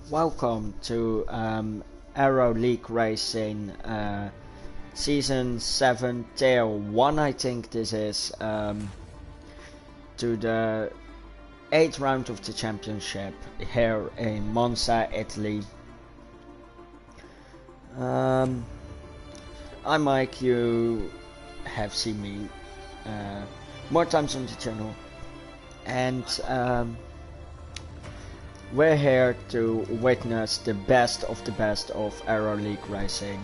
Welcome to Aero League Racing Season 7 Tier 1, I think this is, to the 8th round of the championship here in Monza, Italy. I'm Mike, you have seen me more times on the channel, and we're here to witness the best of Aero League Racing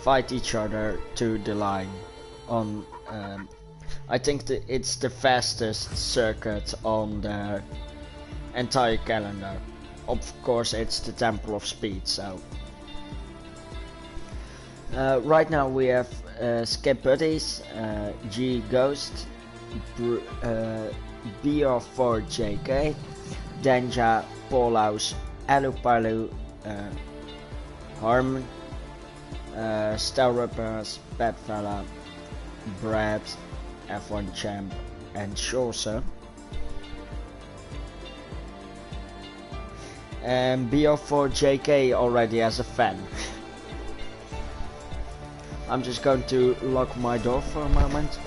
fight each other to the line on I think it's the fastest circuit on the entire calendar. Of course it's the Temple of Speed, so right now we have Skip Buddies, G Ghost, BR4JK, Danja, Paulaus, Alupalu, Harmon, Stelrippers, Bedfella, Brad, F1 Champ, and Chaucer. And BR4JK already has a fan. I'm just going to lock my door for a moment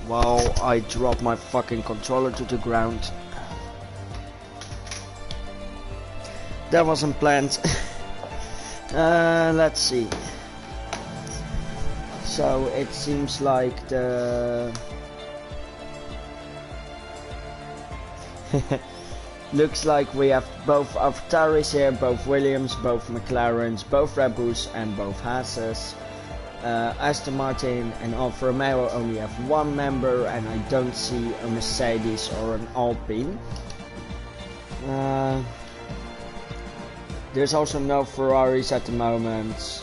while I drop my fucking controller to the ground. That wasn't planned. Let's see. So it seems like the looks like we have both AlphaTauris here, both Williams, both McLarens, both Red Bulls and both Haases. Aston Martin and Alfa Romeo only have one member, and I don't see a Mercedes or an Alpine. There's also no Ferraris at the moment,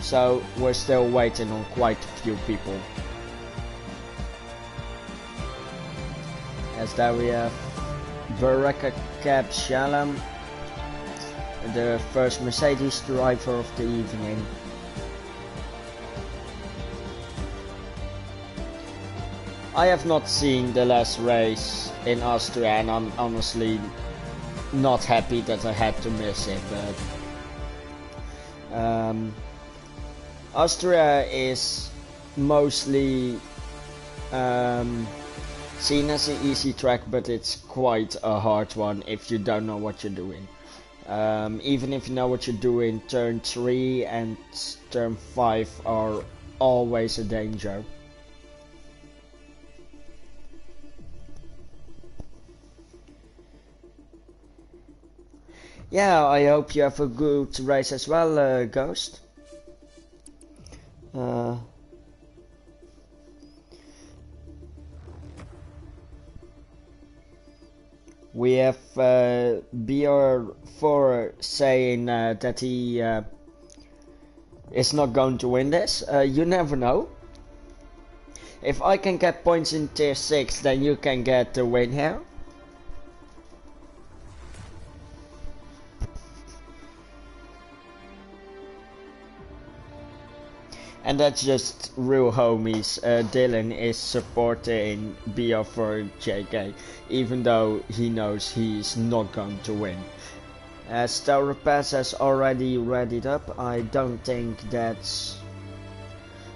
so we're still waiting on quite a few people. As there we have Baraka Cab Shalom, the first Mercedes driver of the evening. I have not seen the last race in Austria, and I'm honestly not happy that I had to miss it, but Austria is mostly seen as an easy track, but it's quite a hard one if you don't know what you're doing. Even if you know what you're doing, turn 3 and turn 5 are always a danger. Yeah, I hope you have a good race as well, Ghost. We have BR4 saying that he is not going to win this. You never know. If I can get points in tier 6, then you can get the win here. And that's just real homies. Dylan is supporting BR4JK, even though he knows he's not going to win. Stelrapaz has already readied up. I don't think that's...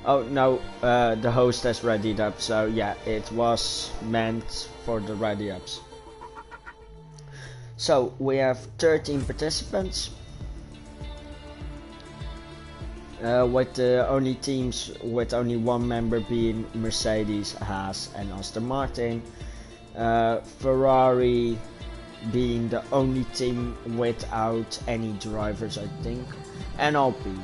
Oh no, the host has readied up, so yeah, it was meant for the ready ups. So we have 13 participants. With the only teams with only one member being Mercedes, Haas and Aston Martin. Ferrari being the only team without any drivers, I think, and Alpine.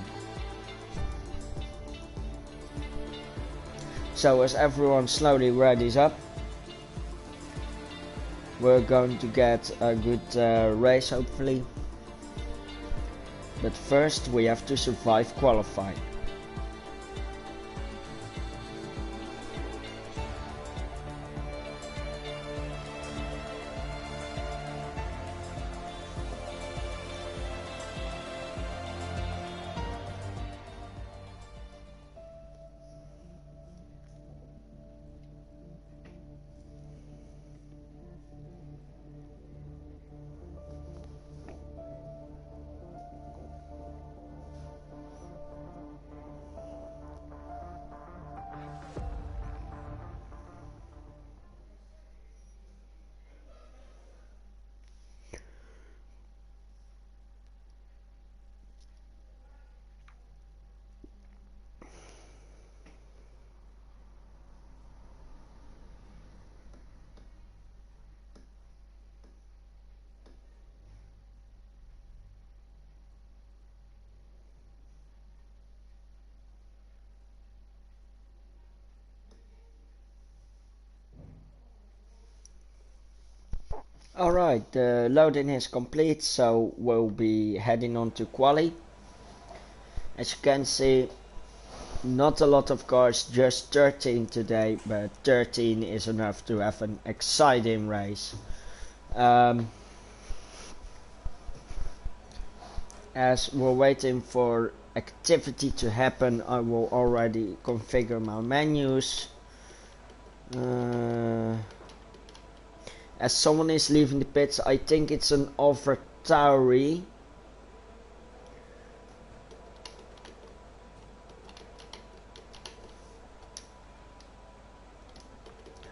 So as everyone slowly readies up, we're going to get a good race hopefully. But first we have to survive qualifying. Alright, the loading is complete, so we'll be heading on to quali. As you can see, not a lot of cars, just 13 today, but 13 is enough to have an exciting race. As we're waiting for activity to happen, I will already configure my menus. As someone is leaving the pits, I think it's an AlphaTauri.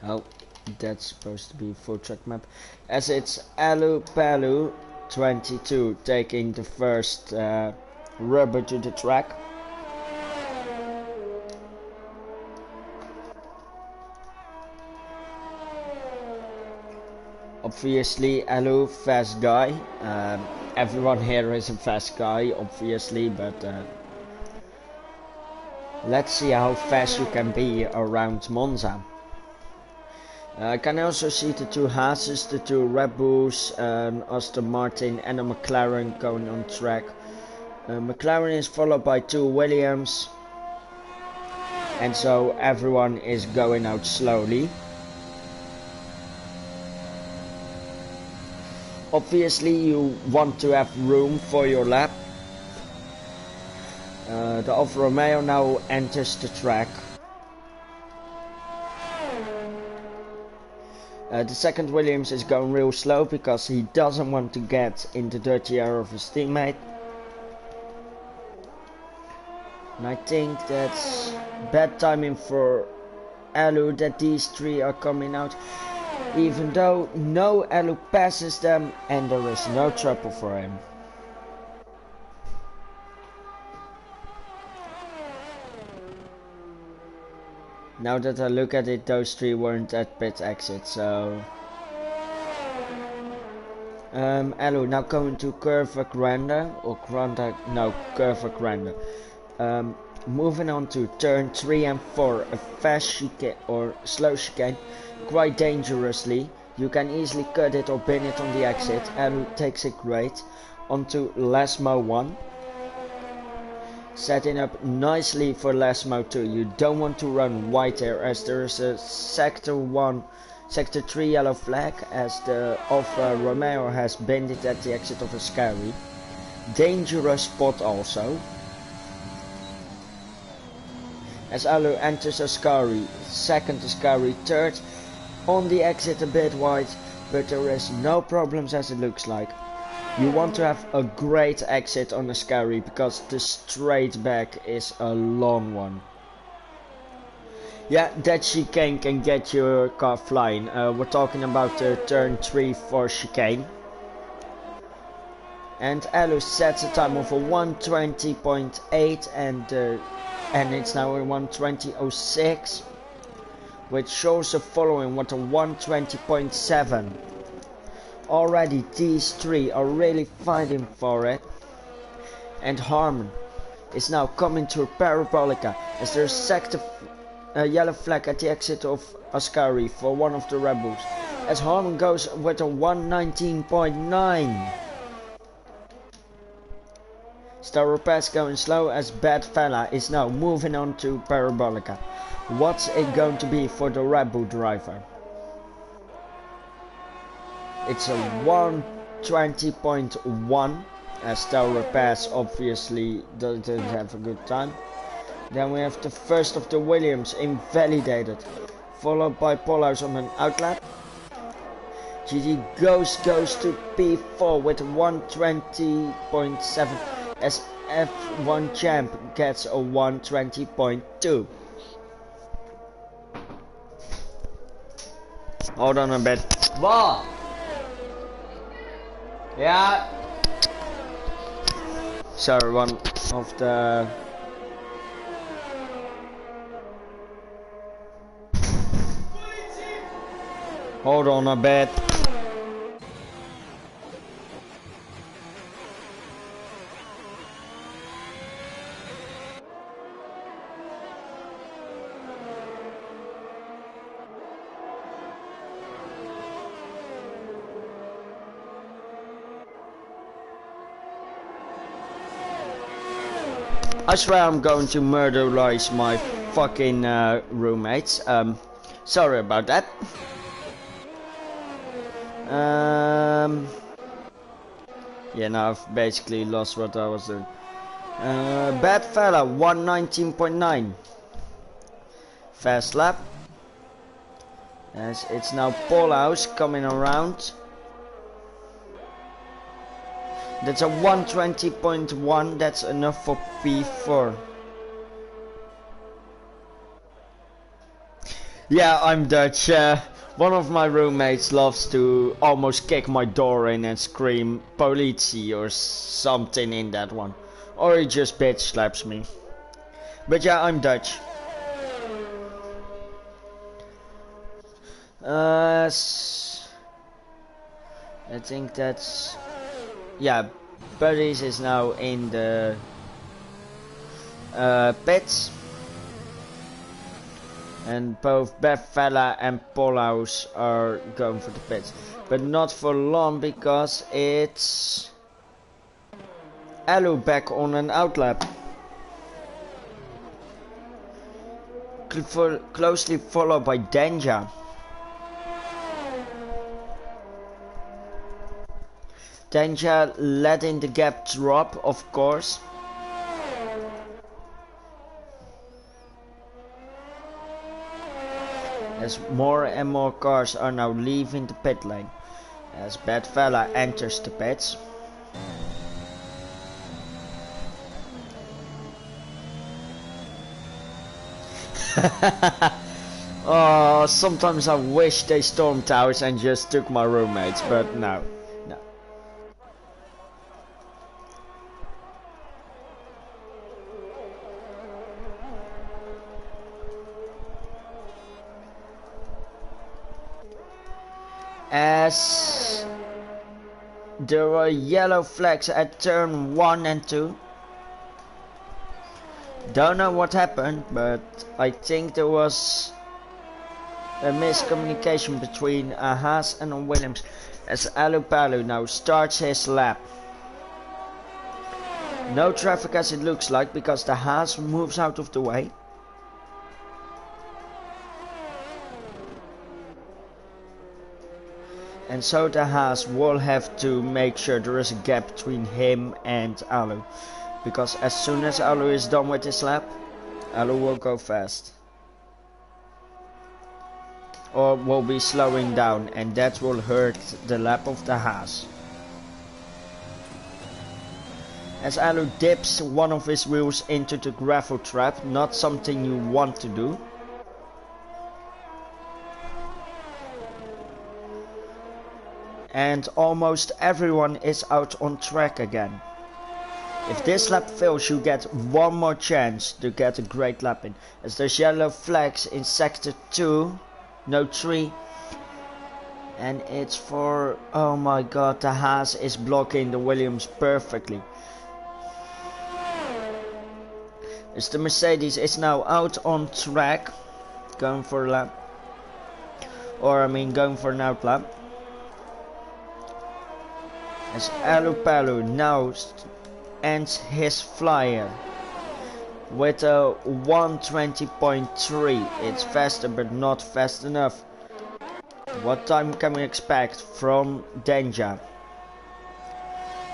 Oh, that's supposed to be full track map. As it's Alu 22 taking the first rubber to the track. Obviously, Alu, fast guy. Everyone here is a fast guy, obviously, but let's see how fast you can be around Monza. I can also see the two Haases, the two Red Bulls, Aston Martin and a McLaren going on track. McLaren is followed by two Williams, and so everyone is going out slowly. Obviously you want to have room for your lap. The Alfa Romeo now enters the track. The second Williams is going real slow because he doesn't want to get in the dirty area of his teammate. And I think that's bad timing for Alu that these three are coming out. Even though no Alu passes them and there is no trouble for him. Now that I look at it, those three weren't at pit exit, so... Alu now going to Curva Grande, or Grande, no, Curva Grande. Moving on to turn 3 and 4, a fast chicane, or slow chicane, quite dangerously. You can easily cut it or bin it on the exit. Alu takes it great. Onto Lesmo 1. Setting up nicely for Lesmo 2. You don't want to run wide here as there is a sector 3 yellow flag as the Alfa Romeo has binned it at the exit of Ascari. Dangerous spot also. As Alu enters Ascari, second Ascari, third. On the exit a bit wide, but there is no problems as it looks like. You want to have a great exit on Ascari because the straight back is a long one. Yeah, that chicane can get your car flying. We're talking about the turn 3 for chicane. And Alu sets a time of a 1:20.8 and it's now a 1:20.06, which shows the following what a 1:20.7. Already these three are really fighting for it. And Harmon is now coming through Parabolica as there's sector yellow flag at the exit of Ascari for one of the rebels. As Harmon goes with a 1:19.9. Star Pass going slow as Bad Fella is now moving on to Parabolica. What's it going to be for the Red Bull driver? It's a 1:20.1 as Star Pass obviously doesn't have a good time. Then we have the first of the Williams invalidated, followed by Polars on an outlap. GG goes to P4 with 1:20.7 as F1 champ gets a 1:20.2. Hold on a bit. Wow. Yeah. Sorry, one of the... Hold on a bit. I swear I'm going to murderize my fucking roommates. Sorry about that. Yeah, now I've basically lost what I was doing. Bad fella, 119.9. Fast lap. As it's now Paul House coming around. That's a 120.1. That's enough for P4. Yeah, I'm Dutch. One of my roommates loves to almost kick my door in and scream "Politie" or something in that one. Or he just bitch slaps me. But yeah, I'm Dutch. I think that's... Yeah, Buddies is now in the pits. And both Beffella and Polaus are going for the pits. But not for long because it's Aero back on an outlap. Closely followed by Danja. Danja letting the gap drop, of course. As more and more cars are now leaving the pit lane. As Bad Fella enters the pits. Oh, sometimes I wish they stormed towers and just took my roommates, but no. As there were yellow flags at turn 1 and 2. Don't know what happened, but I think there was a miscommunication between a Haas and a Williams as Alupalu now starts his lap. No traffic as it looks like because the Haas moves out of the way. And so the Haas will have to make sure there is a gap between him and Alu. Because as soon as Alu is done with his lap, Alu will go fast. Or will be slowing down, and that will hurt the lap of the Haas. As Alu dips one of his wheels into the gravel trap, not something you want to do. And almost everyone is out on track again. If this lap fails, you get one more chance to get a great lap in. As there's yellow flags in sector 2, no 3. And it's for, oh my god, the Haas is blocking the Williams perfectly. As the Mercedes is now out on track, going for a lap. Or I mean going for an outlap. As Alupalu now ends his flyer with a 120.3. It's faster but not fast enough. What time can we expect from Danja?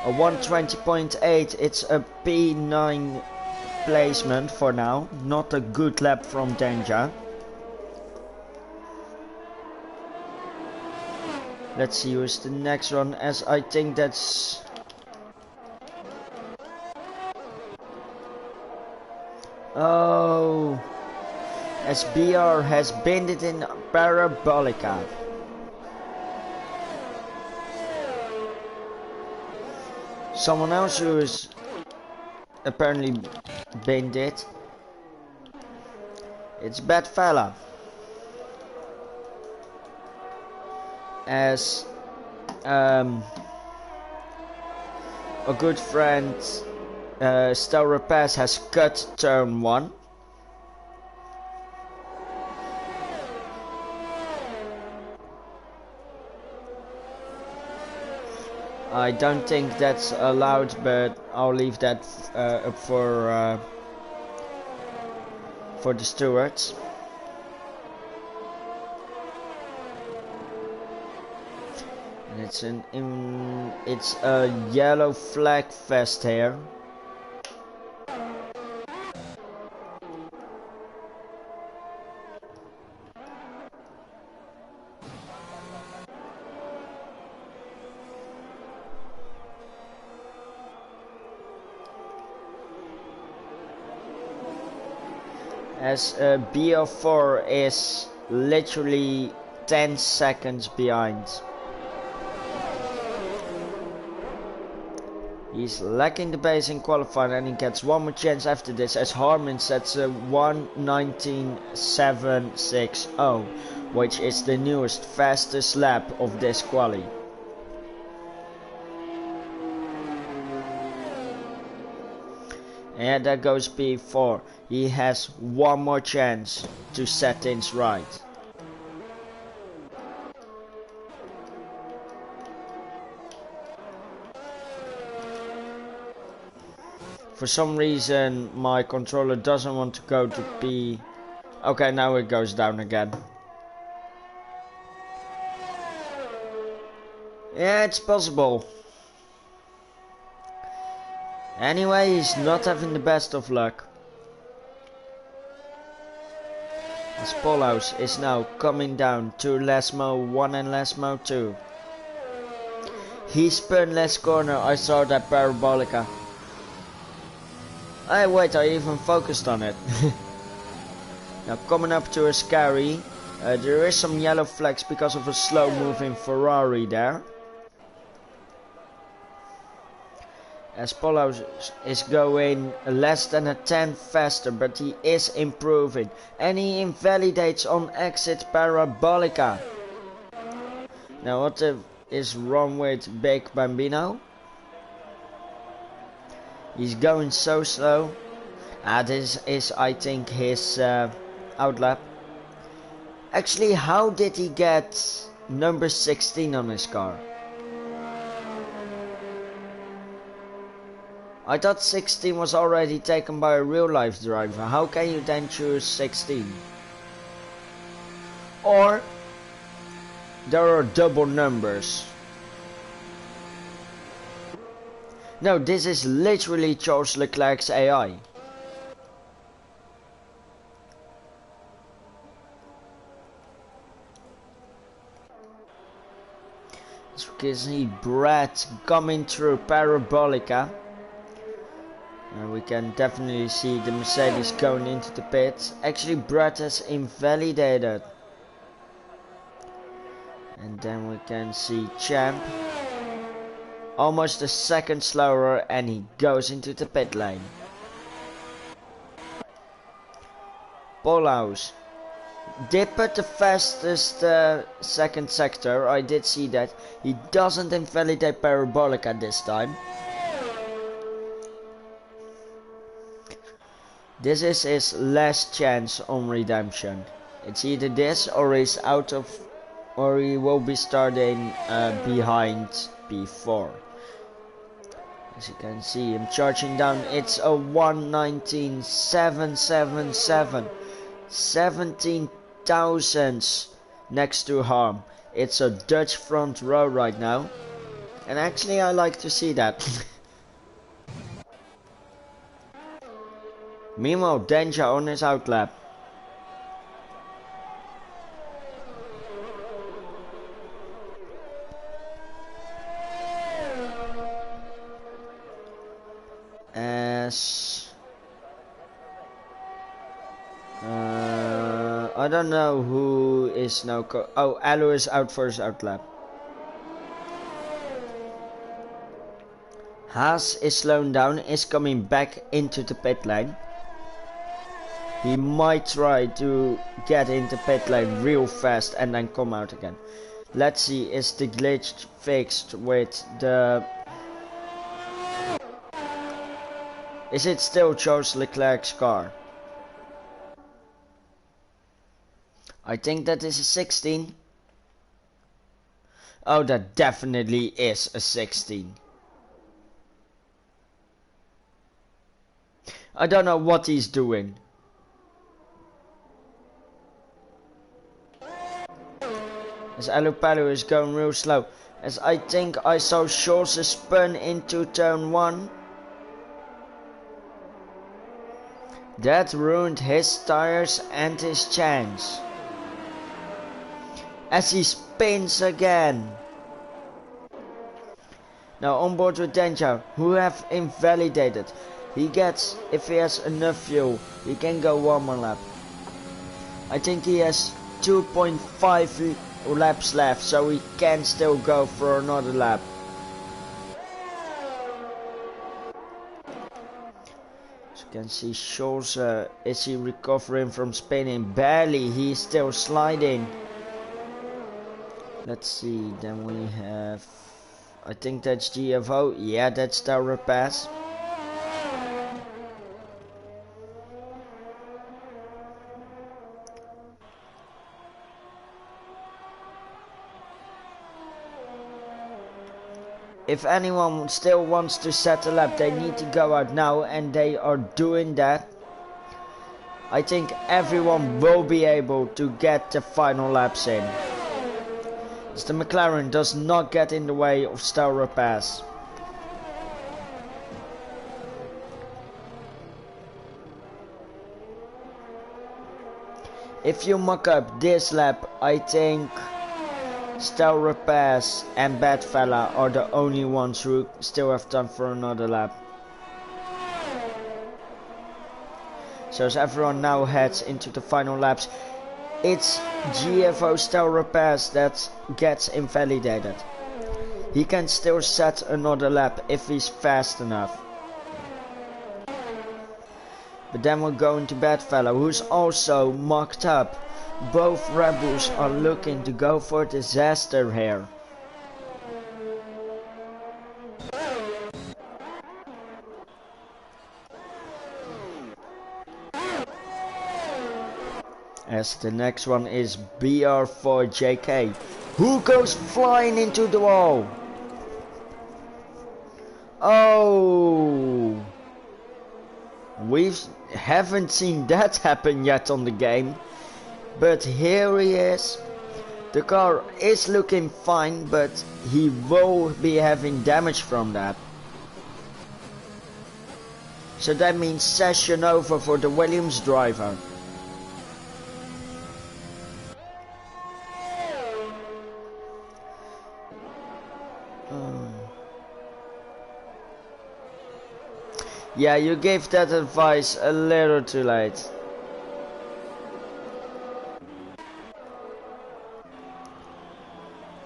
A 120.8. It's a P9 placement for now. Not a good lap from Danja. Let's see who's the next one, as I think that's... Oh, as BR has binned it in Parabolica. Someone else who is apparently binned it. It's Bad Fella. As a good friend, Stel Rapaz has cut turn 1. I don't think that's allowed, but I'll leave that up for for the stewards. And it's a yellow flag vest here. As BO4 is literally 10 seconds behind. He's lacking the base in qualifying and he gets one more chance after this as Harman sets a 1:19.760, which is the newest fastest lap of this quali. And that goes B4. He has one more chance to set things right. For some reason my controller doesn't want to go to P. Okay, now it goes down again. Yeah, it's possible. Anyway, he's not having the best of luck. As Polhouse is now coming down to Lesmo 1 and Lesmo 2. He spun last corner, I saw that parabolica. Hey, wait, I even focused on it. Now coming up to a Ascari. There is some yellow flags because of a slow moving Ferrari there. As Polhouse is going less than a tenth faster, but he is improving. And he invalidates on exit parabolica. Now what is wrong with Big Bambino? He's going so slow. This is, I think, his outlap. Actually, how did he get number 16 on his car? I thought 16 was already taken by a real life driver. How can you then choose 16? Or there are double numbers. No, this is literally Charles Leclerc's AI. As we can see Brett coming through parabolica. And we can definitely see the Mercedes going into the pits. Actually, Brett has invalidated. And then we can see Champ. Almost a second slower and he goes into the pit lane. Polhouse did put the fastest second sector, I did see that. He doesn't invalidate parabolica this time. This is his last chance on redemption. It's either this or he's out of, or he will be starting behind P4. As you can see him charging down, it's a 1:19.777. 17 thousandths next to harm. It's a Dutch front row right now. And actually I like to see that. Meanwhile, Danger on his outlap. As I don't know who is now. Oh, Aero is out for his outlap. Haas is slowing down, is coming back into the pit lane. He might try to get into pit lane real fast and then come out again. Let's see, is the glitch fixed with the... Is it still Charles Leclerc's car? I think that is a 16. Oh, that definitely is a 16. I don't know what he's doing. As ALR is going real slow. As I think I saw Schulze spun into turn 1. That ruined his tires and his chance. As he spins again. Now on board with Danger, who have invalidated. He gets, if he has enough fuel, he can go one more lap. I think he has 2.5 laps left, so he can still go for another lap. As you can see, Schulze, is he recovering from spinning? Barely, he's still sliding. Let's see, then we have, I think that's GFO, yeah, that's Tower Pass. If anyone still wants to set a lap, they need to go out now, and they are doing that. I think everyone will be able to get the final laps in. As the McLaren does not get in the way of Tower Pass. If you mock up this lap, I think Tower Pass and Badfella are the only ones who still have time for another lap. So as everyone now heads into the final laps, it's GFO Tower Pass that gets invalidated. He can still set another lap if he's fast enough. But then we're going to Badfella, who's also mocked up. Both Red Bulls are looking to go for disaster here. As the next one is BR4JK, who goes flying into the wall. Oh, we haven't seen that happen yet on the game. But here he is. The car is looking fine, but he will be having damage from that. So that means session over for the Williams driver. Yeah, you gave that advice a little too late.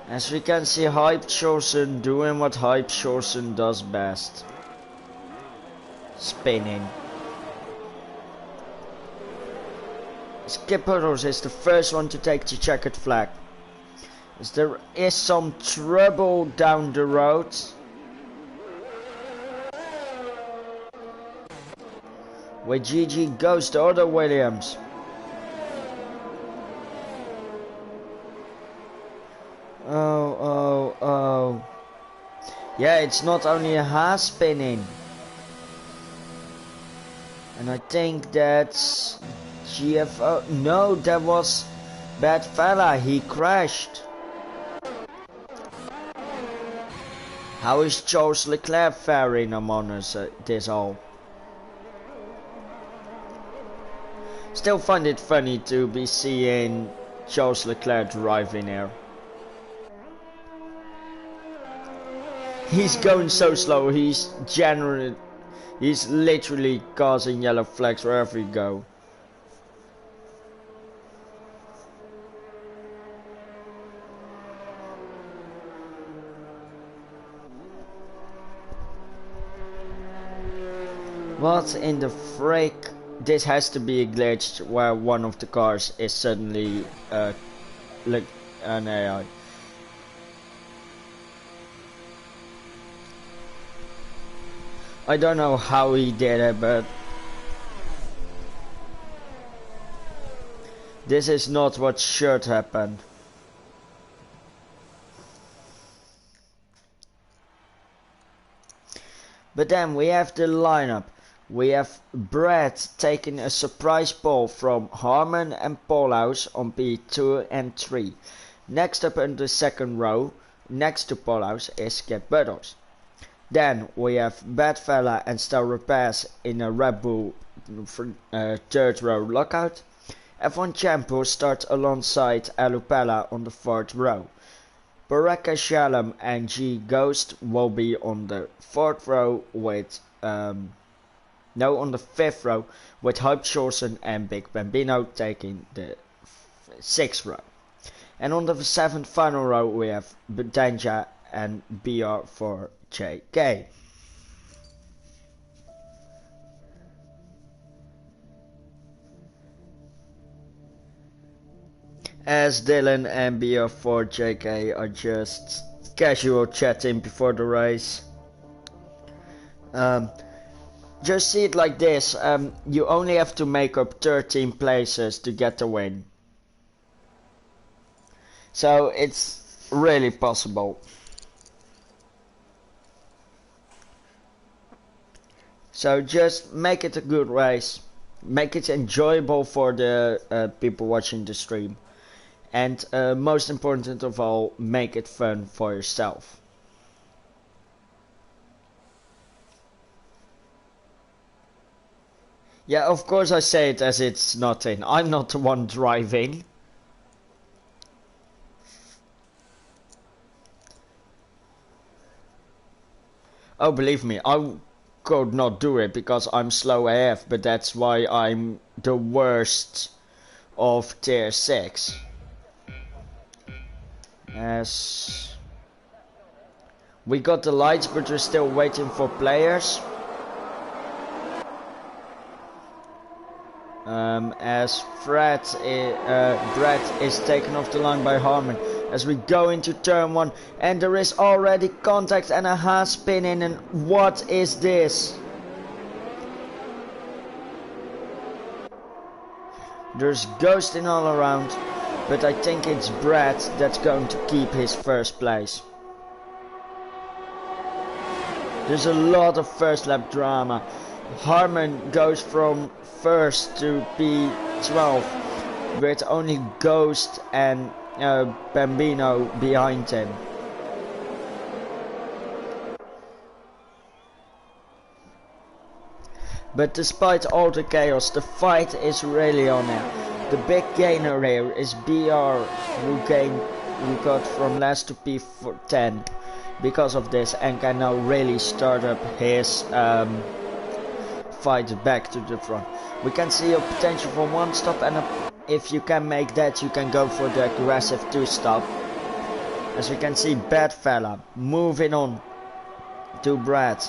As we can see, Hype Schulze doing what Hype Schulze does best. Spinning. Skipperos is the first one to take the checkered flag. As there is some trouble down the road. Where GG goes to other Williams. Oh. Yeah, it's not only a Haas spinning. And I think that's GFO. No, that was Badfella. He crashed. How is Charles Leclerc faring among us this all? Still find it funny to be seeing Charles Leclerc driving here. He's going so slow, he's literally causing yellow flags wherever you go. What in the frick? This has to be a glitch where one of the cars is suddenly like an AI. I don't know how he did it, but this is not what should happen. But then we have the lineup. We have Brett taking a surprise pole from Harmon and Paulhaus on P2 and 3. Next up in the second row, next to Polaus, is Get Buttocks. Then we have Badfella and Stellar Pass in a Red Bull third row lockout. F1 Champ will start alongside Alupella on the fourth row. Baraka Shalom and G Ghost will be on the fourth row with on the fifth row with Hype Shorsen and Big Bambino taking the sixth row. And on the seventh final row we have Danja and BR for JK. As Dylan and BR4JK are just casual chatting before the race. Just see it like this, you only have to make up 13 places to get the win. So it's really possible. So just make it a good race, make it enjoyable for the people watching the stream. And most important of all, make it fun for yourself. Yeah, of course I say it as it's nothing. I'm not the one driving. Oh, believe me, I could not do it because I'm slow AF, but that's why I'm the worst of tier 6. As we got the lights, but we're still waiting for players. As Brett is taken off the line by Harmon. As we go into turn 1, and there is already contact and a Haas spin in, and what is this? There's ghosting all around, but I think it's Brad that's going to keep his first place. There's a lot of first lap drama. Harmon goes from first to P12 with only Ghost and Bambino behind him. But despite all the chaos, the fight is really on it. The big gainer here is BR, who got from last to P10 because of this, and can now really start up his fight back to the front. We can see a potential for one stop, and if you can make that, you can go for the aggressive 2-stop. As we can see, Badfella moving on to Brad.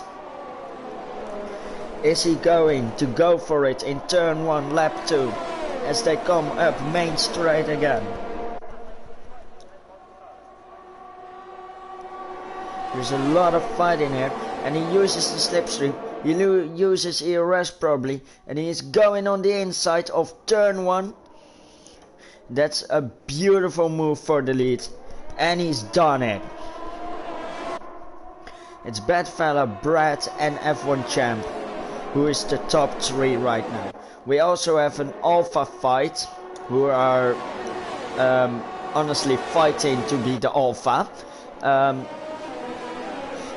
Is he going to go for it in turn 1, lap 2, as they come up main straight again? There's a lot of fight in here, and he uses the slipstream. He uses ERS probably, and he is going on the inside of turn 1. That's a beautiful move for the lead, and he's done it. It's Badfella, Brad and F1 Champ, who is the top 3 right now. We also have an Alpha fight, who are honestly fighting to be the Alpha.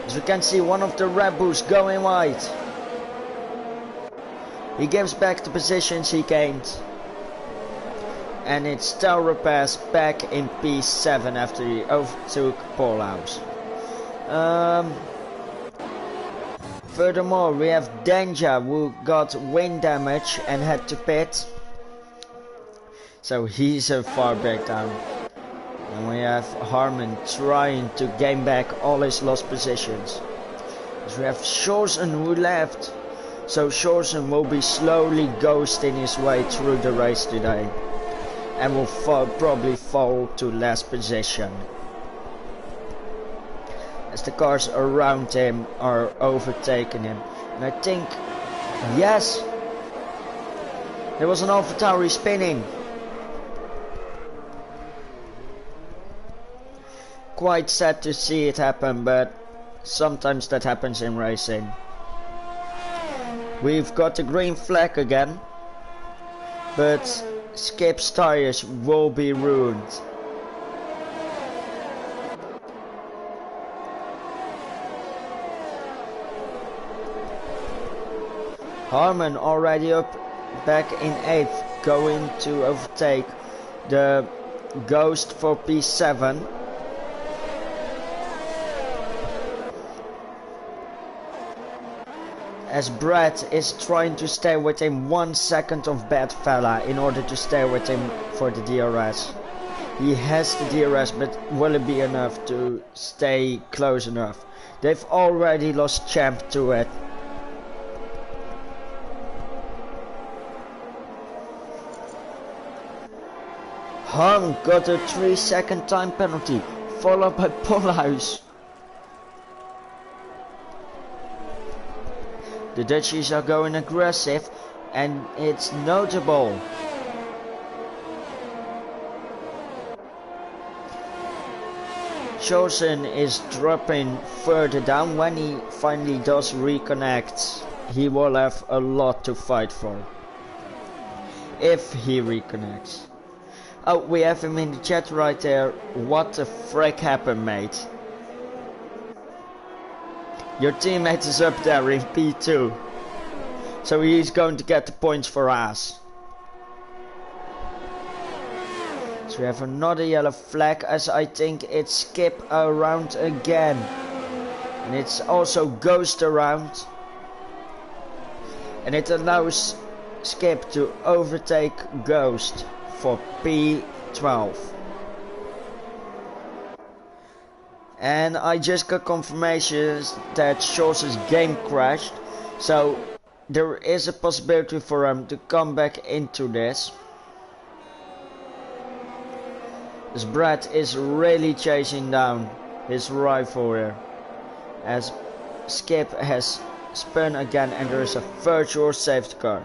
As we can see, one of the Red Bulls going wide. He gives back the positions he gained. And it's Stellar Pass back in P7 after he overtook Polaus. Furthermore, we have Danja, who got wind damage and had to pit. So he's far back down. And we have Harmon trying to gain back all his lost positions. As we have Shorsen who left. So Shorsen will be slowly ghosting his way through the race today. And will probably fall to last position. As the cars around him are overtaking him. And I think, yes, there was an AlphaTauri spinning. Quite sad to see it happen, but sometimes that happens in racing. We've got the green flag again, but Skip's tires will be ruined. Harman already up back in 8th, going to overtake the Ghost for P7. As Brad is trying to stay within 1 second of Bedfella in order to stay with him for the DRS. He has the DRS, but will it be enough to stay close enough? They've already lost Champ to it. Harm got a 3-second time penalty, followed by Polhuis. The Dutchies are going aggressive, and it's notable. Chosen is dropping further down. When he finally does reconnect, he will have a lot to fight for. If he reconnects. Oh, we have him in the chat right there. What the frick happened, mate? Your teammate is up there in P2. So he's going to get the points for us. So we have another yellow flag, as I think it's skip around again. And it's also ghost around. And it allows skip to overtake ghost for P12. And I just got confirmation that Schultz's game crashed, so there is a possibility for him to come back into this. As Brad is really chasing down his rival here, as Skip has spun again and there is a virtual safety car.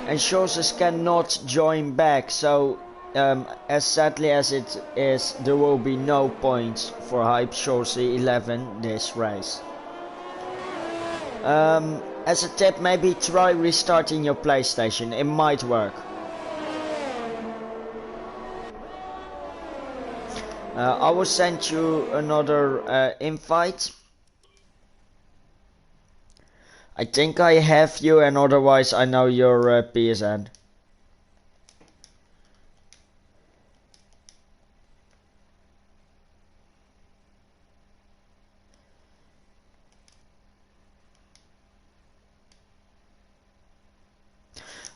And Schultz cannot join back, so as sadly as it is, there will be no points for Hype Schultz 11 this race. As a tip, maybe try restarting your PlayStation, it might work. I will send you another invite. I think I have you, and otherwise I know your PSN.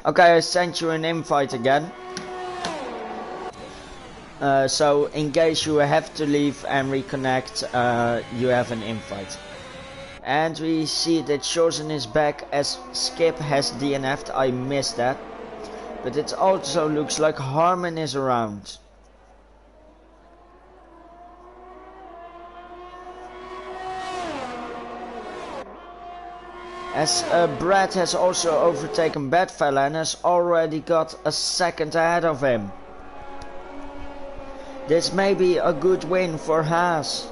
Okay, I sent you an invite again. So in case you have to leave and reconnect, you have an invite. And we see that Chosen is back as Skip has DNF'd. I missed that. But it also looks like Harman is around. As Brad has also overtaken Bedfella and has already got a second ahead of him. This may be a good win for Haas.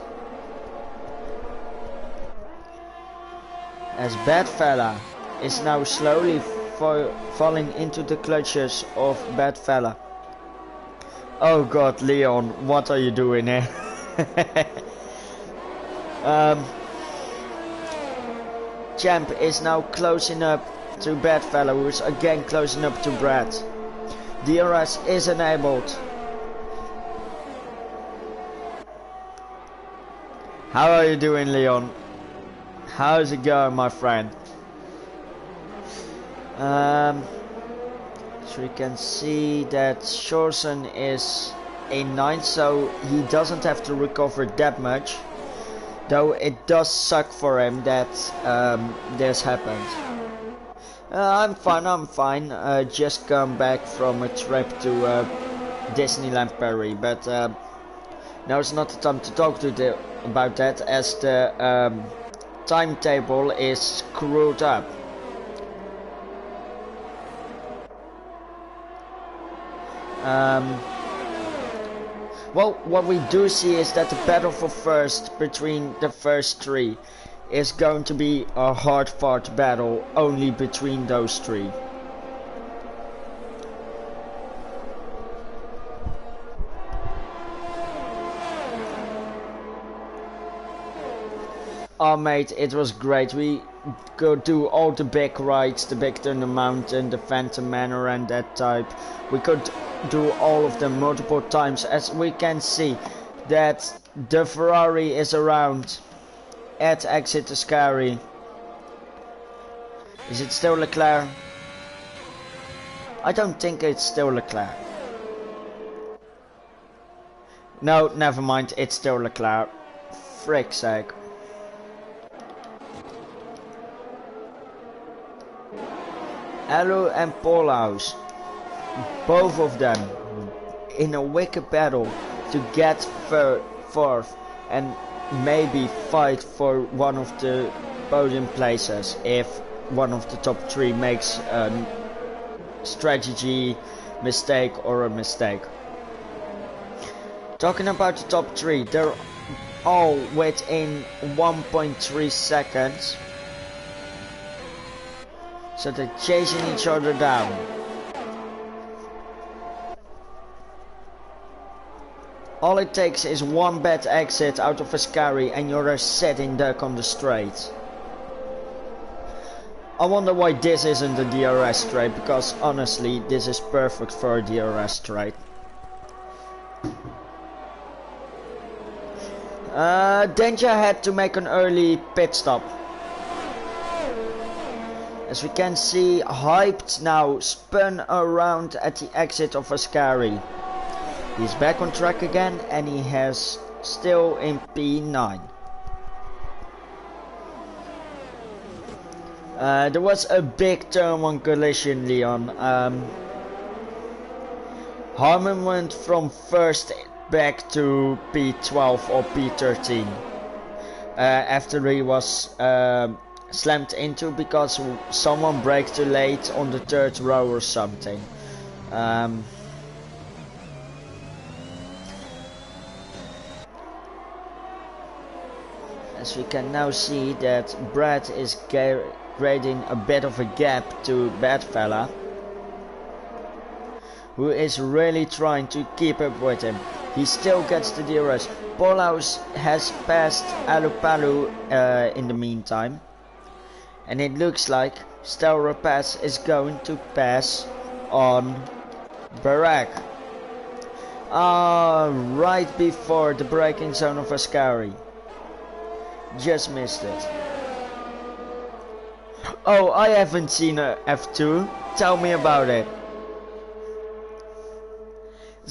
As Bedfella is now slowly falling into the clutches of Bedfella. Oh god, Leon, what are you doing here? Champ is now closing up to Bedfella, who is again closing up to Brad. DRS is enabled. How are you doing, Leon? How's it going, my friend? So we can see that Shorsen is in 9th, so he doesn't have to recover that much. Though it does suck for him that this happened. I'm fine. Just come back from a trip to Disneyland Paris, but now it's not the time to talk to about that, as the timetable is screwed up. Well, what we do see is that the battle for first between the first three is going to be a hard-fought battle only between those three. Oh mate, it was great. We go do all the big rides, the Big Thunder Mountain, the Phantom Manor and that type. We could do all of them multiple times. As we can see that the Ferrari is around at exit Ascari. Is it still Leclerc? I don't think it's still Leclerc. No, never mind, it's still Leclerc. Frick's sake. Aero and Polhaus, both of them in a wicked battle to get fourth and maybe fight for one of the podium places if one of the top three makes a strategy mistake or a mistake. Talking about the top three, they're all within 1.3 seconds. So they're chasing each other down. All it takes is one bad exit out of Ascari and you're sitting duck on the straight. I wonder why this isn't a DRS straight, because honestly this is perfect for a DRS straight. Danger had to make an early pit stop. As we can see, Hyped now spun around at the exit of Ascari. He's back on track again and he has still in P9. There was a big turn 1 collision, Leon. Harmon went from first back to P12 or P13 after he was slammed into because someone braked too late on the third row or something. As we can now see that Brad is creating a bit of a gap to Badfella, who is really trying to keep up with him. He still gets the DRS. Polhaus has passed Alupalu in the meantime. And it looks like Stel Rapaz is going to pass on Barak. Right before the braking zone of Ascari. Just missed it. Oh, I haven't seen a F2. Tell me about it.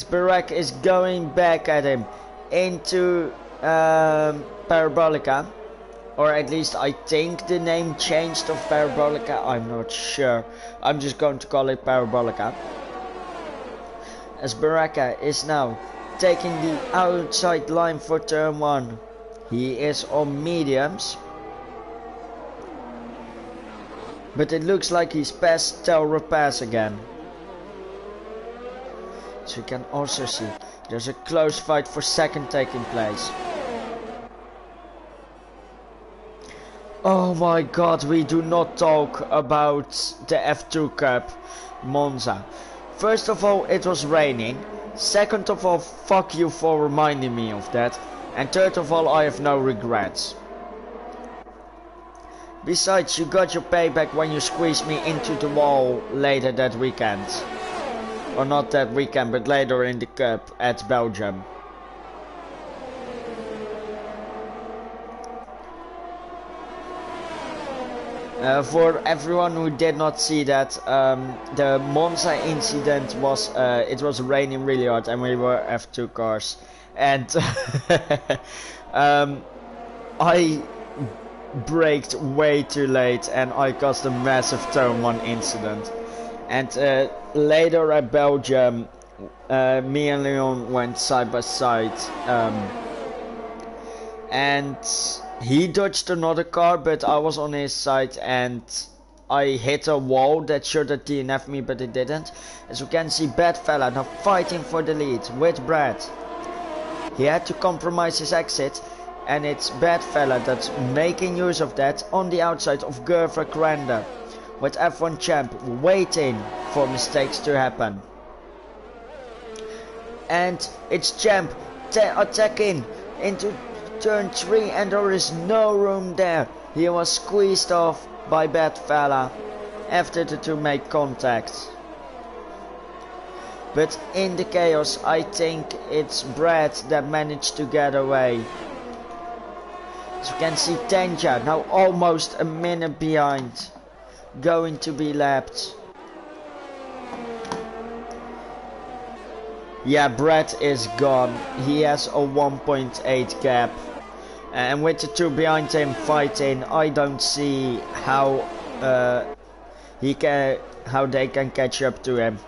Barak is going back at him into Parabolica. Or at least I think the name changed of Parabolica. I'm not sure. I'm just going to call it Parabolica. As Baraka is now taking the outside line for turn 1. He is on mediums. But it looks like he's past Tel Rapaz again. So you can also see there's a close fight for second taking place. Oh my god, we do not talk about the F2 Cup Monza. First of all, it was raining. Second of all, fuck you for reminding me of that. And third of all, I have no regrets. Besides, you got your payback when you squeezed me into the wall later that weekend. Or not that weekend, but later in the Cup at Belgium. For everyone who did not see that, the Monza incident was, it was raining really hard and we were F2 cars. And I braked way too late and I caused a massive turn 1 incident. And later at Belgium, me and Leon went side by side. And he dodged another car, but I was on his side and I hit a wall that should have DNF'd me, but it didn't. As we can see, Badfella now fighting for the lead with Brad. He had to compromise his exit, and it's Badfella that's making use of that on the outside of Gerva Granda, with F1 champ waiting for mistakes to happen. And it's champ attacking into turn 3 and there is no room there. He was squeezed off by Bad Fella after the two make contact. But in the chaos, I think it's Brad that managed to get away. As you can see, Tenja now almost a minute behind, going to be lapped. Yeah, Brad is gone. He has a 1.8 gap. And with the two behind him fighting, I don't see how they can catch up to him.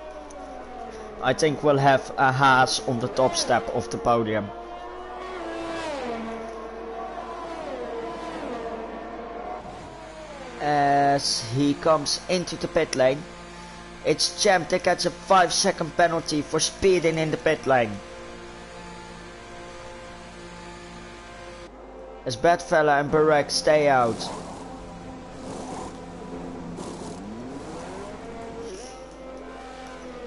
I think we'll have a Haas on the top step of the podium. As he comes into the pit lane, it's Champ that gets a 5-second penalty for speeding in the pit lane. As Bad Fella and Barek stay out.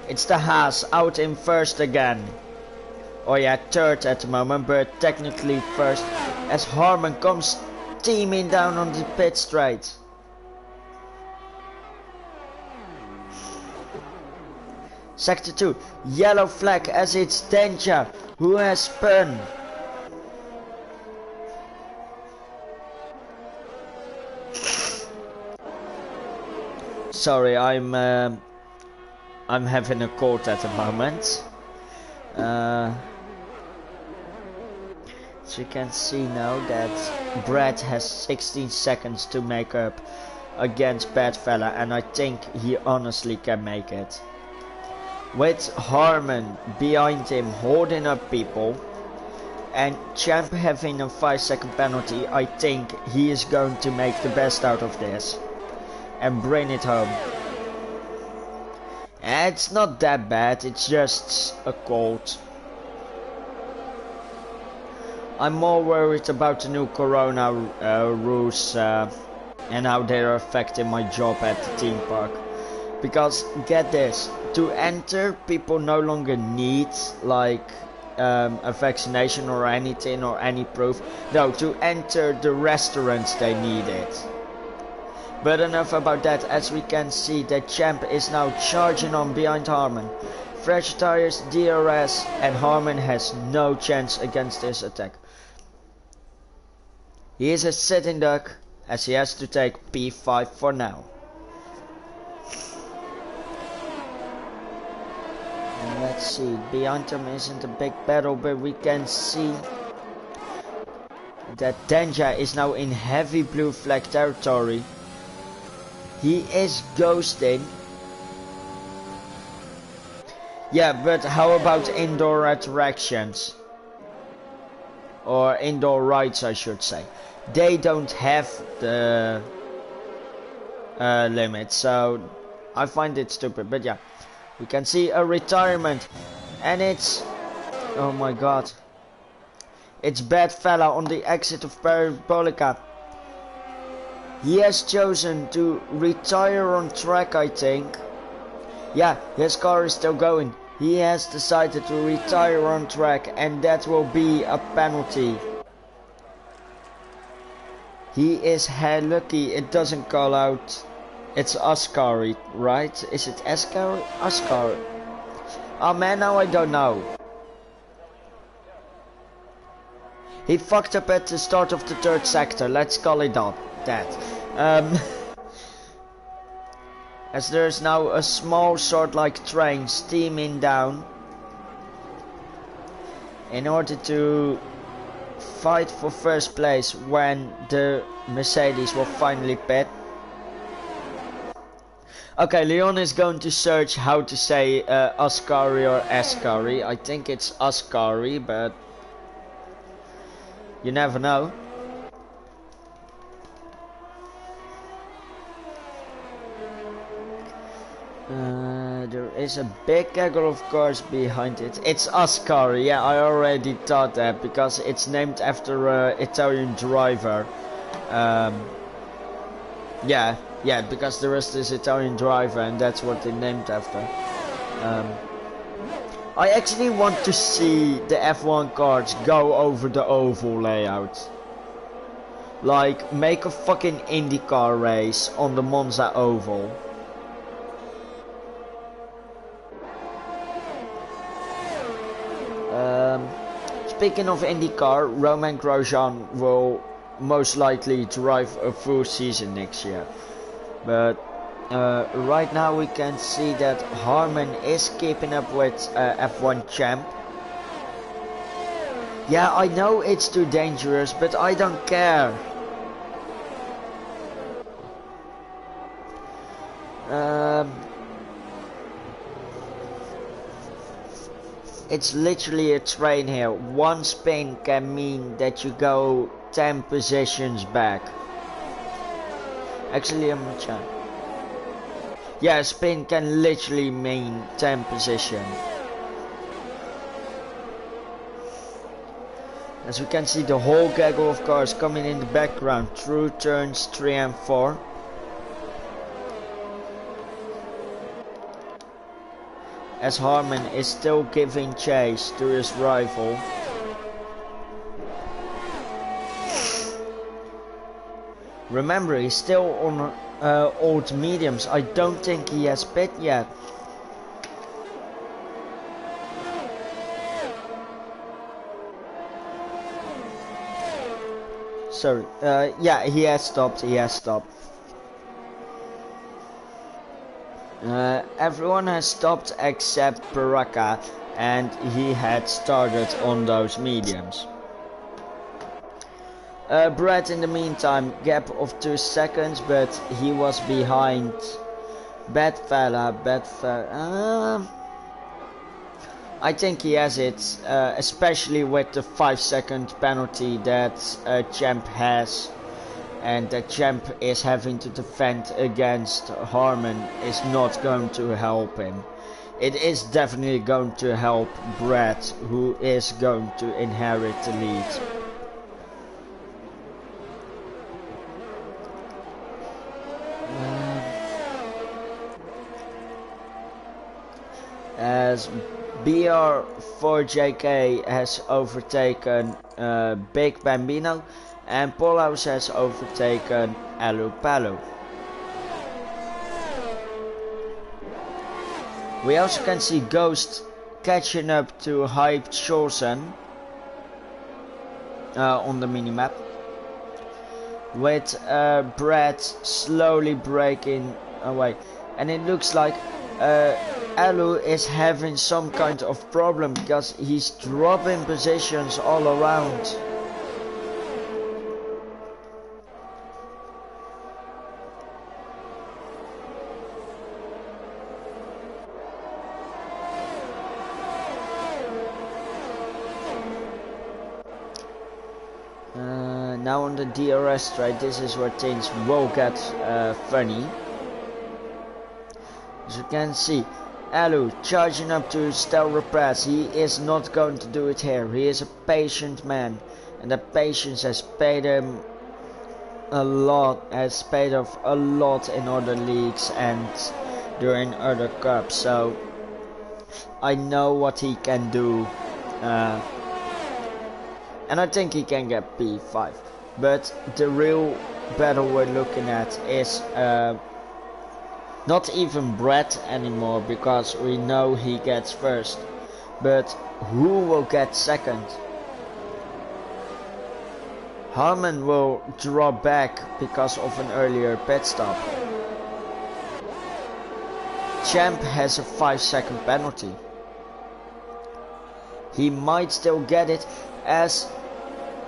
It's the Haas out in first again. Oh yeah, third at the moment, but technically first. As Harman comes teaming down on the pit straight. Sector 2, yellow flag as it's Tenja who has spun. Sorry, I'm having a cold at the moment. So you can see now that Brad has 16 seconds to make up against Bad Fella, and I think he honestly can make it. With Harman behind him holding up people and Champ having a 5-second penalty, I think he is going to make the best out of this and bring it home. And it's not that bad, it's just a cold. I'm more worried about the new corona rules and how they're affecting my job at the theme park. Because get this, to enter people no longer need like a vaccination or anything or any proof. No, to enter the restaurants they need it. But enough about that, as we can see that Champ is now charging on behind Harman. Fresh tires, DRS, and Harman has no chance against this attack. He is a sitting duck as he has to take P5 for now. And let's see, behind him isn't a big battle, but we can see that Tenja is now in heavy blue flag territory. He is ghosting. Yeah, but how about indoor attractions? Or indoor rides, I should say. They don't have the limit, so I find it stupid. But yeah, we can see a retirement, and it's, oh my god, it's Bad Fella on the exit of Parabolica. He has chosen to retire on track, I think. Yeah, his car is still going. He has decided to retire on track, and that will be a penalty. He is lucky it doesn't call out. It's Ascari, right? Is it Ascari? Ascari. Oh man, now I don't know. He fucked up at the start of the third sector, let's call it that. As there's now a small sort like train steaming down in order to fight for first place when the Mercedes will finally pit. Okay, Leon is going to search how to say Ascari or Ascari. I think it's Ascari, but you never know. There is a big gaggle of cars behind it. It's Ascari, yeah, I already thought that because it's named after an Italian driver. Yeah, because there is this Italian driver and that's what they named after. I actually want to see the F1 cars go over the oval layout. Like, make a fucking IndyCar race on the Monza oval. Speaking of IndyCar, Romain Grosjean will most likely drive a full season next year. But right now we can see that Harman is keeping up with F1 champ. Yeah, I know it's too dangerous, but I don't care. It's literally a train here. One spin can mean that you go 10 positions back. Actually, I'm not sure. Yeah, a spin can literally mean 10 position. As we can see, the whole gaggle of cars coming in the background through turns 3 and 4. As Harman is still giving chase to his rival. Remember, he's still on old mediums. I don't think he has pit yet. Sorry, yeah, he has stopped, everyone has stopped except Baraka, and he had started on those mediums. Brett in the meantime, gap of 2 seconds, but he was behind bad fella. I think he has it, especially with the 5-second penalty that Champ has, and that Champ is having to defend against Harman is not going to help him. It is definitely going to help Brett, who is going to inherit the lead. As BR4JK has overtaken Big Bambino, and Paulhaus has overtaken Alu. We also can see Ghost catching up to Hype Scholzen on the minimap, with Brett slowly breaking away, and it looks like Alu is having some kind of problem because he's dropping positions all around. Now on the DRS straight, this is where things will get funny. As you can see, Alu charging up to Stel Repress. He is not going to do it here. He is a patient man, and that patience has paid him a lot, has paid off a lot in other leagues and during other cups. So I know what he can do, and I think he can get P5. But the real battle we're looking at is not even Brett anymore, because we know he gets first, but who will get second? Harman will drop back because of an earlier pit stop. Champ has a 5-second penalty. He might still get it, as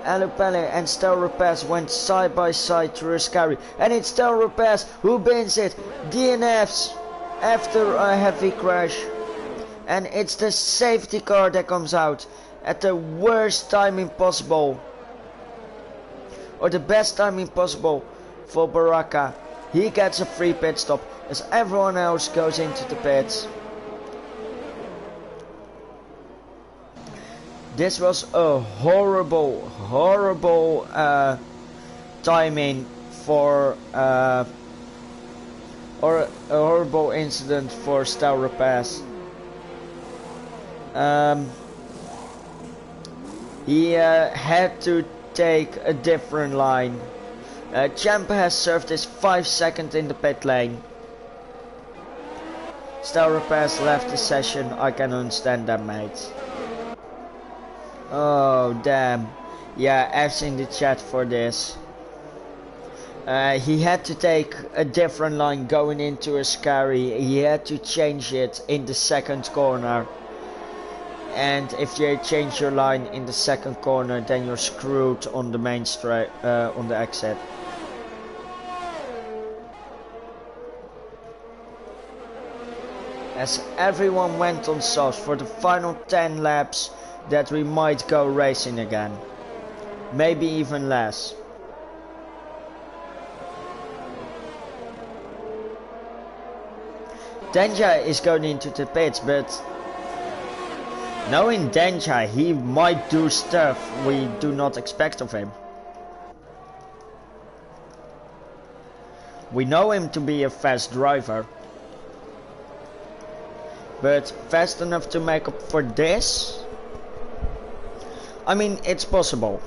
Alupele and Stel Repass went side by side through a scary, and it's Stel Repass who bins it. DNFs after a heavy crash, and it's the safety car that comes out at the worst timing possible, or the best timing possible for Baraka. He gets a free pit stop as everyone else goes into the pits. This was a horrible timing for or a horrible incident for Stel Repass. He had to take a different line. Champ has served his 5 seconds in the pit lane. Star Repairs left the session. I can understand that, mate. Oh damn. Yeah, F's in the chat for this. He had to take a different line going into a scary. He had to change it in the second corner. And if you change your line in the second corner, then you're screwed on the main straight, on the exit. As everyone went on soft for the final 10 laps, that we might go racing again. Maybe even less. Denja is going into the pits, but knowing Denja, he might do stuff we do not expect of him. We know him to be a fast driver, but fast enough to make up for this? I mean, it's possible.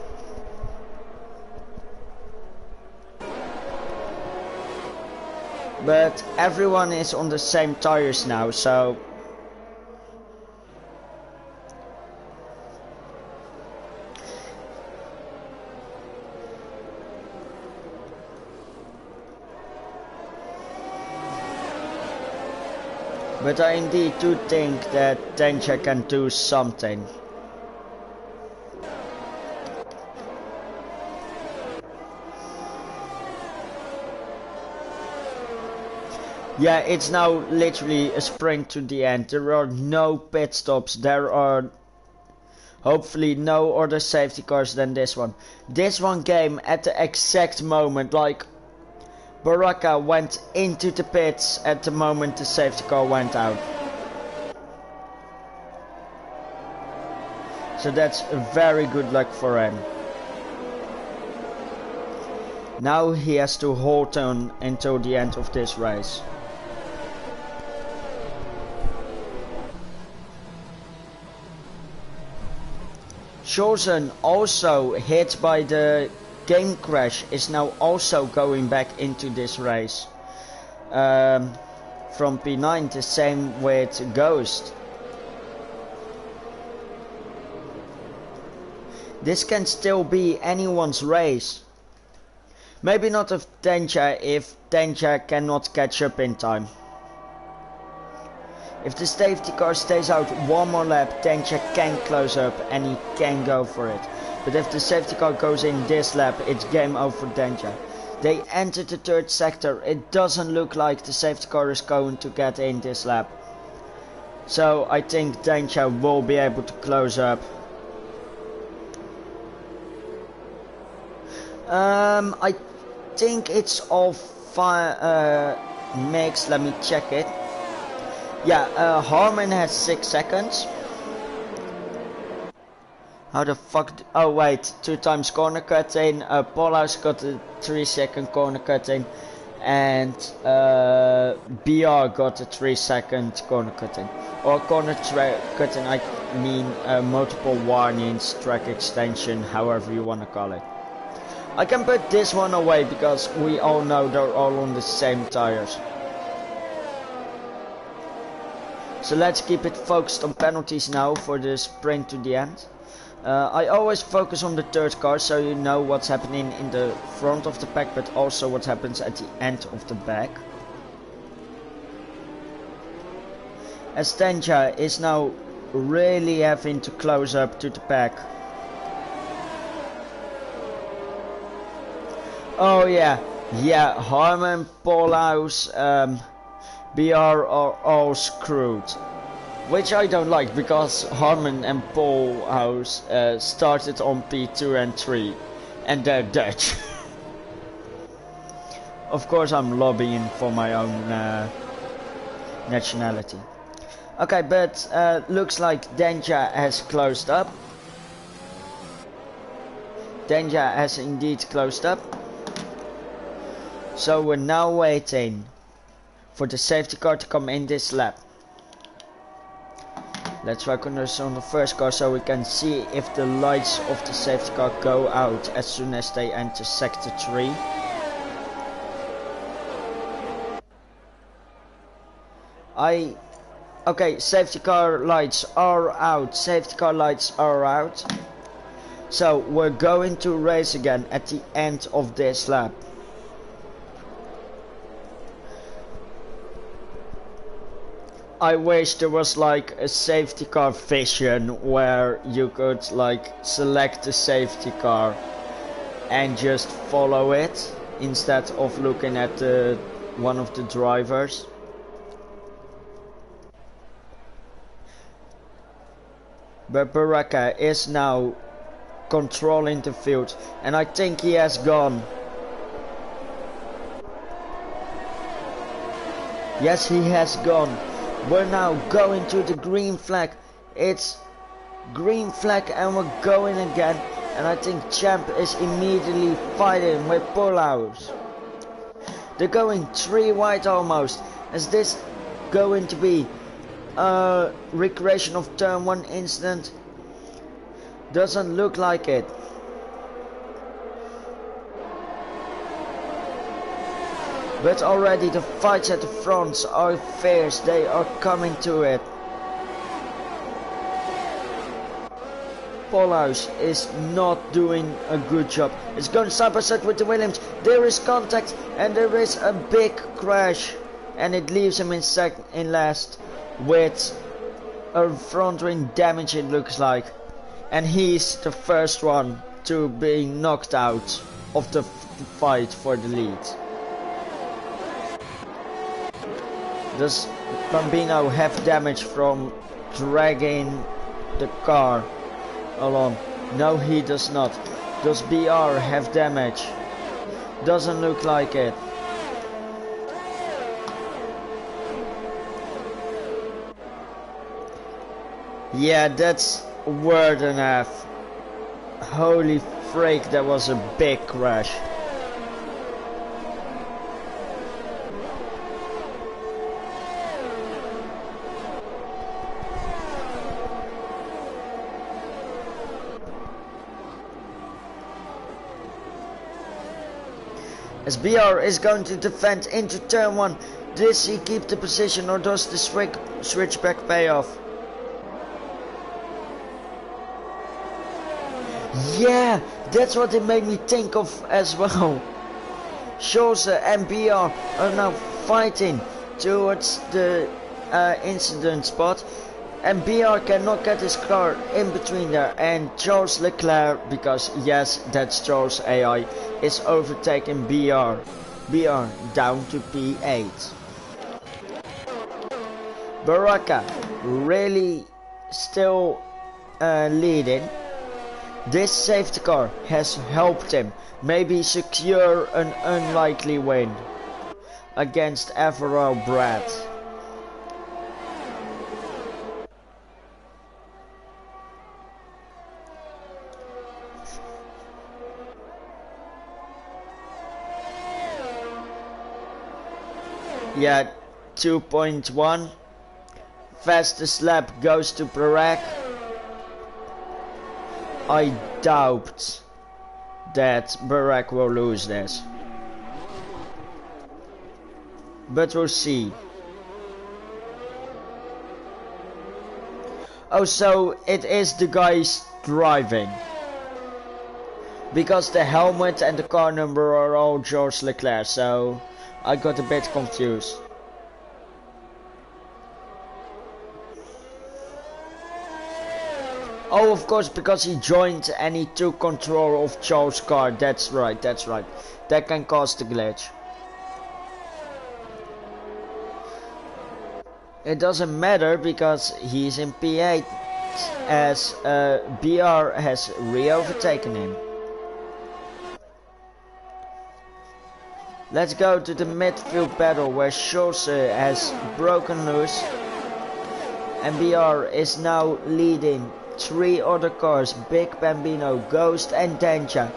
But everyone is on the same tires now, so but I indeed do think that Denja can do something. Yeah, it's now literally a sprint to the end. There are no pit stops. There are hopefully no other safety cars than this one. This one came at the exact moment, like Baraka went into the pits at the moment the safety car went out. So that's very good luck for him. Now he has to hold on until the end of this race. Scholzen, also hit by the game crash, is now also going back into this race. From P9, the same with Ghost. This can still be anyone's race. Maybe not of Denja if Denja cannot catch up in time. If the safety car stays out one more lap, Denja can close up and he can go for it. But if the safety car goes in this lap, it's game over for Denja. They entered the third sector. It doesn't look like the safety car is going to get in this lap. So I think Denja will be able to close up. I think it's all mixed. Let me check it. Yeah, Harman has 6 seconds. How the fuck? Oh wait, 2 times corner cut in. Paulhaus got a 3-second corner cut in, and BR got a 3-second corner cut in. Or corner cut in, I mean multiple warnings, track extension, however you want to call it. I can put this one away because we all know they're all on the same tires. So let's keep it focused on penalties now for the sprint to the end. I always focus on the third car so you know what's happening in the front of the pack, but also what happens at the end of the back. As Denja is now really having to close up to the pack. Oh yeah, Harman, Paulhaus, BR are all screwed. Which I don't like, because Harman and Paulhaus started on P2 and 3, and they're Dutch. Of course I'm lobbying for my own nationality. Okay, but looks like Denja has closed up. Denja has indeed closed up. So we're now waiting for the safety car to come in this lap. Let's focus on the first car so we can see if the lights of the safety car go out as soon as they enter sector 3. Okay, safety car lights are out. Safety car lights are out. So we're going to race again at the end of this lap. I wish there was like a safety car vision where you could like select the safety car and just follow it instead of looking at one of the drivers. But Baraka is now controlling the field, and I think he has gone. Yes, he has gone. We're now going to the green flag. It's green flag and we're going again, and I think Champ is immediately fighting with Polaus. They're going 3 wide almost. Is this going to be a recreation of turn 1 incident? Doesn't look like it. But already the fights at the fronts are fierce. They are coming to it. Polaus is not doing a good job. It's going side by side with the Williams. There is contact and there is a big crash, and it leaves him in last with a front wing damage, it looks like, and he's the first one to be knocked out of the fight for the lead. Does Bambino have damage from dragging the car along? No, he does not. Does BR have damage? Doesn't look like it. Yeah, that's word and a half. Holy freak, that was a big crash. As BR is going to defend into turn 1, does he keep the position or does the switchback pay off? Yeah, that's what it made me think of as well. Schulze and BR are now fighting towards the incident spot, and BR cannot get his car in between there, and Charles Leclerc, because yes, that's Charles AI, is overtaking BR. BR down to P8. Baraka really still leading. This safety car has helped him maybe secure an unlikely win against Aero Brad. Yeah, 2.1. Fastest lap goes to Barak. I doubt that Barak will lose this, but we'll see. Oh, so it is the guys driving, because the helmet and the car number are all George Leclerc, so I got a bit confused. Oh, of course, because he joined and he took control of Charles' car. That's right, that's right. That can cause the glitch. It doesn't matter because he's in P8 as BR has re-overtaken him. Let's go to the midfield battle where Schulze has broken loose and BR is now leading 3 other cars: Big Bambino, Ghost and Danja.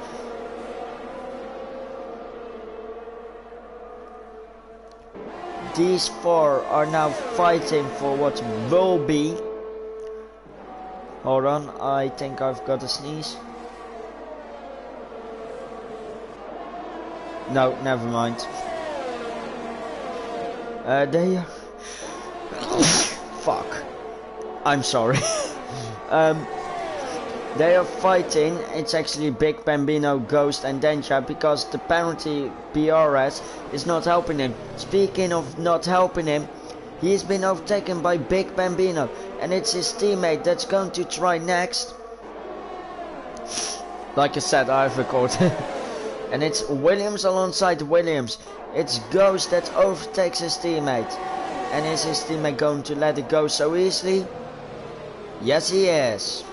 These 4 are now fighting for what will be Hold on, I think I've got a sneeze. No, never mind. They... Fuck. I'm sorry. They are fighting. It's actually Big Bambino, Ghost and Danger, because the penalty BRS is not helping him. Speaking of not helping him, he's been overtaken by Big Bambino, and it's his teammate that's going to try next. Like I said, I've recorded. And it's Williams alongside Williams. It's Ghost that overtakes his teammate. And is his teammate going to let it go so easily? Yes, he is.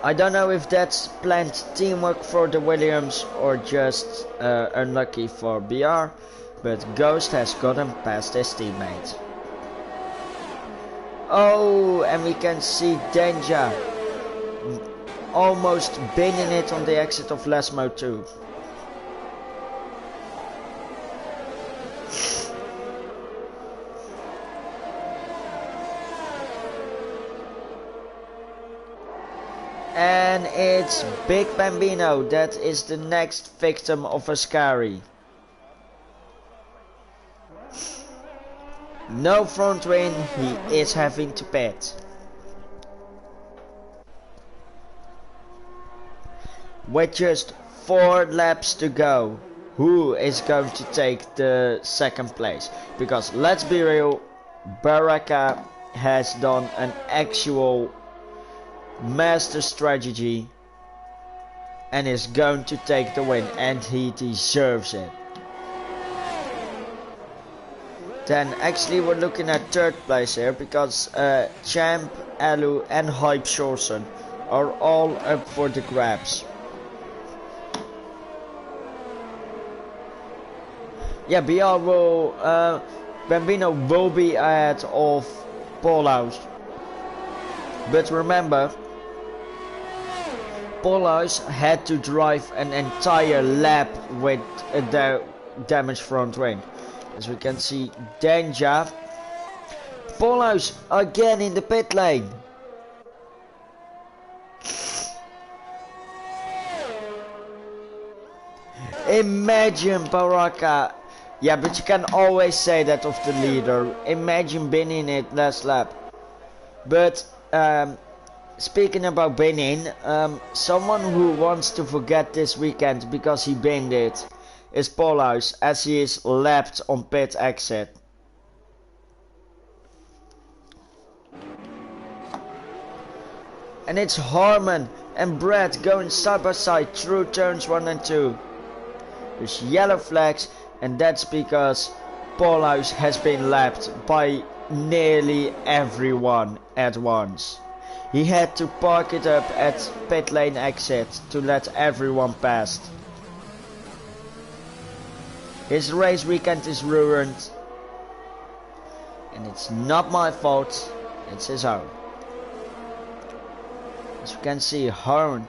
I don't know if that's planned teamwork for the Williams or just unlucky for BR, but Ghost has gotten past his teammate. Oh, and we can see Danger almost binning it on the exit of Lesmo too. And it's Big Bambino that is the next victim of Ascari. No front wing, he is having to pit. With just 4 laps to go, who is going to take the second place? Because let's be real, Baraka has done an actual master strategy and is going to take the win, and he deserves it. Then actually we're looking at third place here, because Champ, Alu and Hype Shorson are all up for the grabs. Yeah, BR will, Bambino will be ahead of Paulhaus. But remember, Paulhaus had to drive an entire lap with a damaged front wing. As we can see, Danger. Paulhaus again in the pit lane. Imagine Baraka. Yeah, but you can always say that of the leader. Imagine binning it last lap. But speaking about binning, someone who wants to forget this weekend because he binned it is Paulhaus, as he is lapped on pit exit. And it's Harman and Brad going side by side through turns 1 and 2. There's yellow flags, and that's because Paulhaus has been lapped by nearly everyone at once. He had to park it up at pit lane exit to let everyone past. His race weekend is ruined, and it's not my fault, it's his own. As you can see, Harman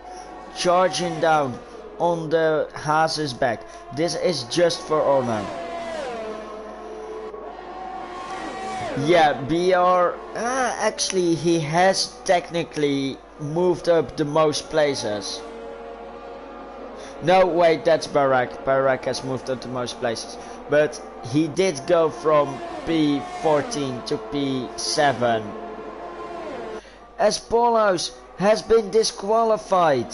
charging down on the Haas's back. This is just for honor. Yeah, BR, actually he has technically moved up the most places. No, wait, that's Barak. Barak has moved up the most places. But he did go from P14 to P7. As Paulhaus has been disqualified.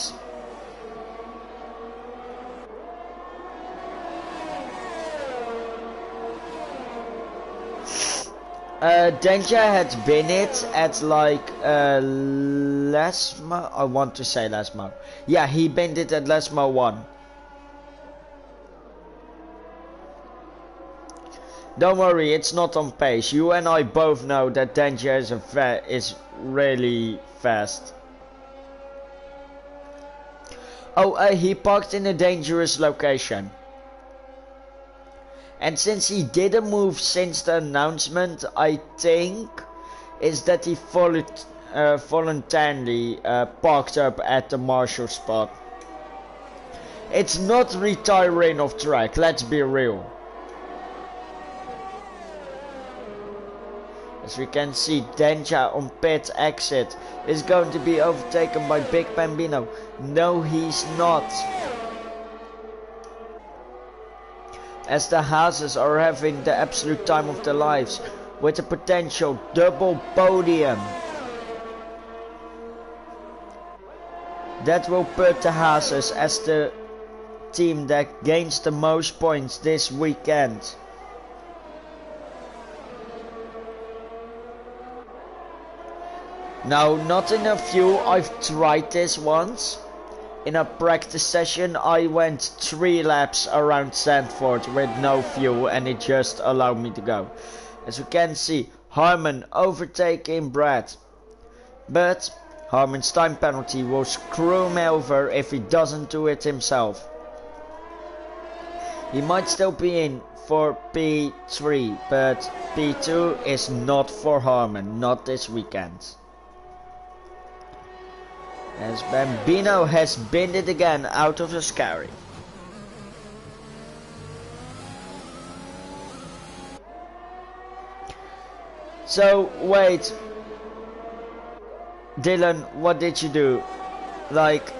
Danger had been it at like Lesmo. I want to say Lesmo. Yeah, he binned it at Lesmo 1. Don't worry, it's not on pace. You and I both know that Danger is really fast. Oh, he parked in a dangerous location. And since he didn't move since the announcement, I think is that he voluntarily parked up at the marshal spot. It's not retiring off track, let's be real. As we can see, Denja on pit exit is going to be overtaken by Big Bambino. No, he's not. As the Hases are having the absolute time of their lives with a potential double podium. That will put the Hases as the team that gains the most points this weekend. Now, not in a few, I've tried this once. In a practice session I went 3 laps around Sandford with no fuel and it just allowed me to go. As we can see, Harmon overtaking Brad. But Harmon's time penalty will screw him over if he doesn't do it himself. He might still be in for P3, but P2 is not for Harmon, not this weekend. As Bambino has binned it again out of the scary. So wait, Dylan, what did you do? Like,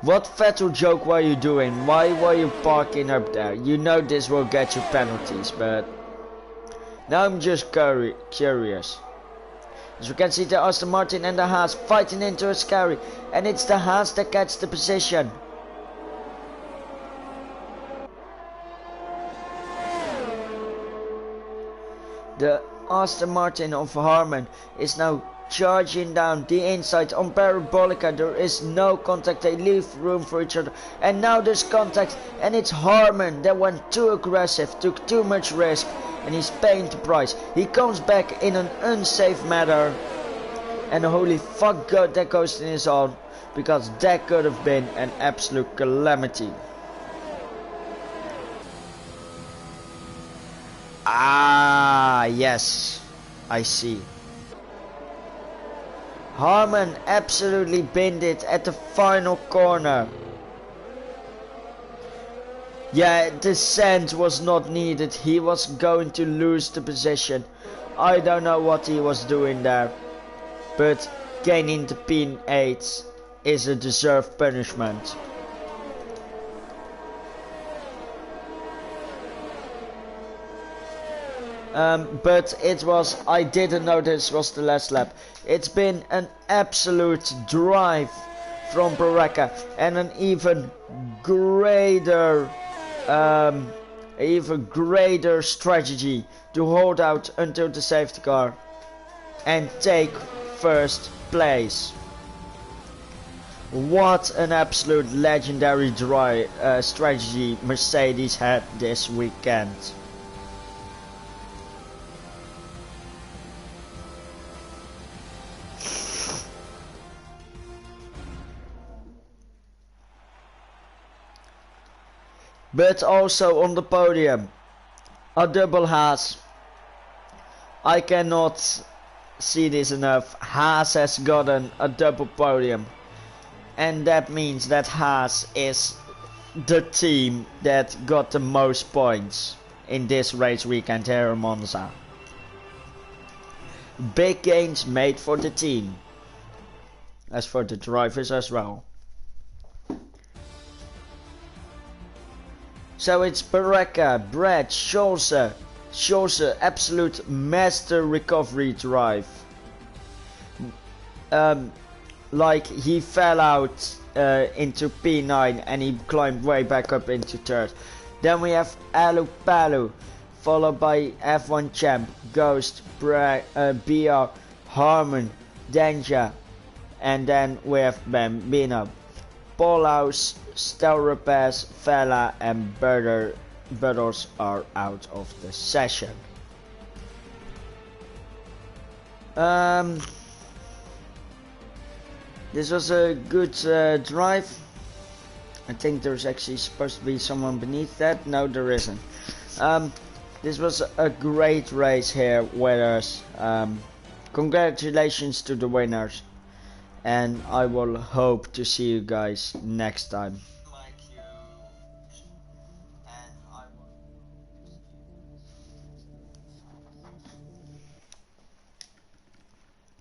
what Vettel joke were you doing? Why were you parking up there? You know this will get you penalties, but now I'm just curious. As we can see, the Aston Martin and the Haas fighting into a scary, and it's the Haas that gets the position. The Aston Martin of Harmon is now charging down the inside on Parabolica. There is no contact, they leave room for each other, and now there's contact, and it's Harmon that went too aggressive, took too much risk, and he's paying the price. He comes back in an unsafe manner, and holy fuck god, that goes in his own, because that could have been an absolute calamity. Ah, yes, I see. Harmon absolutely binned it at the final corner. Yeah, the sand was not needed. He was going to lose the position. I don't know what he was doing there. But gaining the P8 is a deserved punishment. But it was, I didn't know this was the last lap. It's been an absolute drive from Baraka, and an even greater strategy to hold out until the safety car and take first place. What an absolute legendary strategy Mercedes had this weekend. But also on the podium, a double Haas. I cannot see this enough. Haas has gotten a double podium, and that means that Haas is the team that got the most points in this race weekend here in Monza. Big gains made for the team, as for the drivers as well. So it's Baraka, Brad, Scholze, absolute master recovery drive. Like he fell out into P9 and he climbed way back up into third. Then we have Alu Palu, followed by F1 champ, Ghost, BR, Harmon, Denja, and then we have Bambino. Paulhaus, Stelrapaz, Vela and Butters are out of the session. This was a good drive. I think there's actually supposed to be someone beneath that. No, there isn't. This was a great race here with us. Congratulations to the winners. And I will hope to see you guys next time.